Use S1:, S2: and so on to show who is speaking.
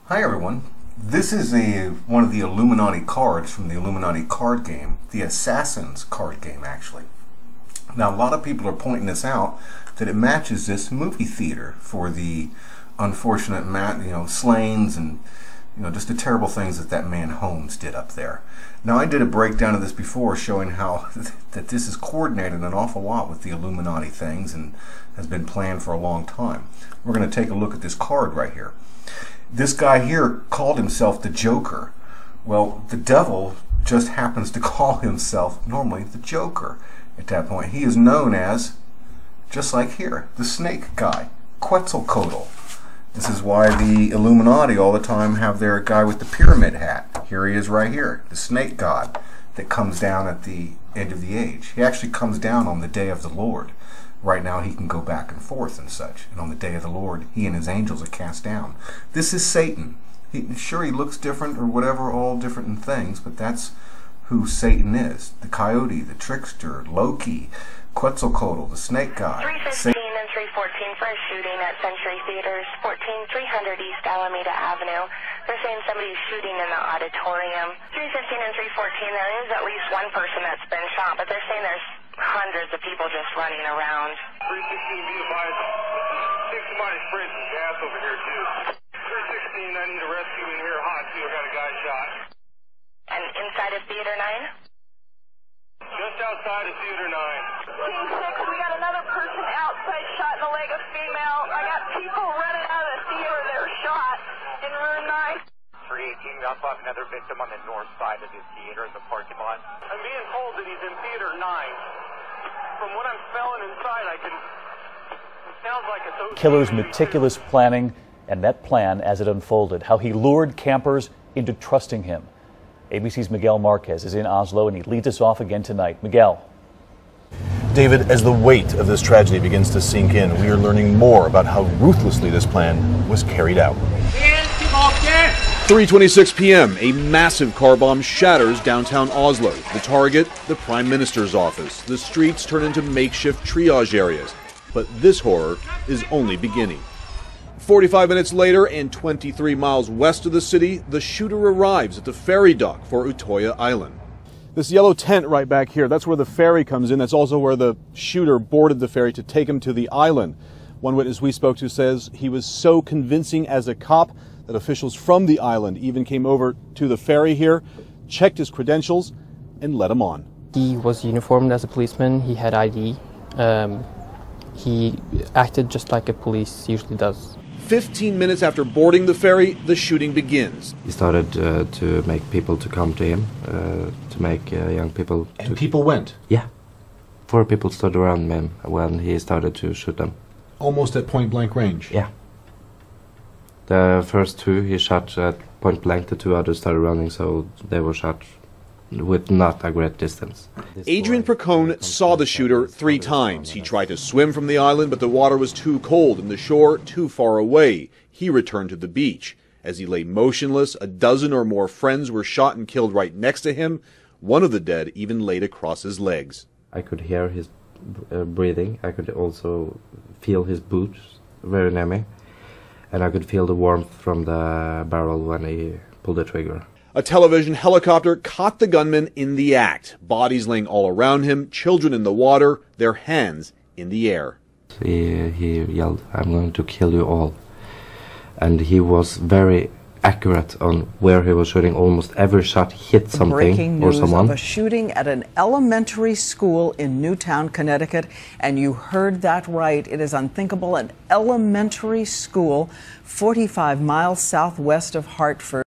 S1: Hi everyone. This is one of the Illuminati cards from the Illuminati card game, the Assassins card game actually. Now a lot of people are pointing this out that it matches this movie theater for the unfortunate slayings and just the terrible things that man Holmes did up there. Now I did a breakdown of this before showing how that this is coordinated an awful lot with the Illuminati things and has been planned for a long time. We're going to take a look at this card right here. This guy here called himself the Joker. Well, the devil just happens to call himself normally the Joker at that point. He is known as, just like here, the snake guy, Quetzalcoatl. This is why the Illuminati all the time have their guy with the pyramid hat. Here he is right here, the snake god that comes down at the end of the age. He actually comes down on the day of the Lord. Right now he can go back and forth and such. And on the day of the Lord, he and his angels are cast down. This is Satan. Sure, he looks different or whatever, all different in things, but that's who Satan is. The coyote, the trickster, Loki, Quetzalcoatl, the snake god.
S2: 315 and 314 for a shooting at Century Theaters, 14300 East Alameda Avenue. They're saying somebody's shooting in the auditorium. 315 and 314, there is at least one person that's been shot, but they're saying there's hundreds of people just running around.
S3: 316, be advised. 6 somebody sprayed some gas over here too. 316, I need a rescue in here hot too. I got a guy shot.
S2: And inside of Theater 9?
S3: Just outside of Theater 9.
S4: Team 6, we got another person outside shot in the leg, a female. I got people running out of the theater that are shot in room 9.
S5: 318, we also have another victim on the north side of the theater in the parking lot.
S3: I'm being told that he's in Theater 9. From what I'm smelling inside, it sounds like it's...
S6: Killer's meticulous planning and that plan as it unfolded, how he lured campers into trusting him. ABC's Miguel Marquez is in Oslo and he leads us off again tonight. Miguel.
S7: David, as the weight of this tragedy begins to sink in, we are learning more about how ruthlessly this plan was carried out.
S8: 3:26 p.m., a massive car bomb shatters downtown Oslo. The target, the Prime Minister's office. The streets turn into makeshift triage areas. But this horror is only beginning. 45 minutes later, and 23 miles west of the city, the shooter arrives at the ferry dock for Utoya Island.
S7: This yellow tent right back here, that's where the ferry comes in. That's also where the shooter boarded the ferry to take him to the island. One witness we spoke to says he was so convincing as a cop that officials from the island even came over to the ferry here, checked his credentials, and let him on.
S9: He was uniformed as a policeman. He had ID. He acted just like a police usually does.
S8: 15 minutes after boarding the ferry, the shooting begins.
S10: He started to make people to come to him, to make young people...
S7: And people went?
S10: Yeah. 4 people stood around him when he started to shoot them.
S7: Almost at point-blank range?
S10: Yeah. The first 2 he shot at point blank, the 2 others started running, so they were shot with not a great distance.
S8: Adrian Percone saw the shooter 3 times. He tried to swim from the island, but the water was too cold and the shore too far away. He returned to the beach. As he lay motionless, a dozen or more friends were shot and killed right next to him. One of the dead even laid across his legs.
S10: I could hear his breathing. I could also feel his boots very near me. And I could feel the warmth from the barrel when he pulled the trigger.
S8: A television helicopter caught the gunman in the act. Bodies laying all around him, children in the water, their hands in the air.
S10: He yelled, "I'm going to kill you all." And he was very accurate on where he was shooting. Almost every shot hit something or someone.
S11: Of a shooting at an elementary school in Newtown, Connecticut, and you heard that right. It is unthinkable. An elementary school 45 miles southwest of Hartford.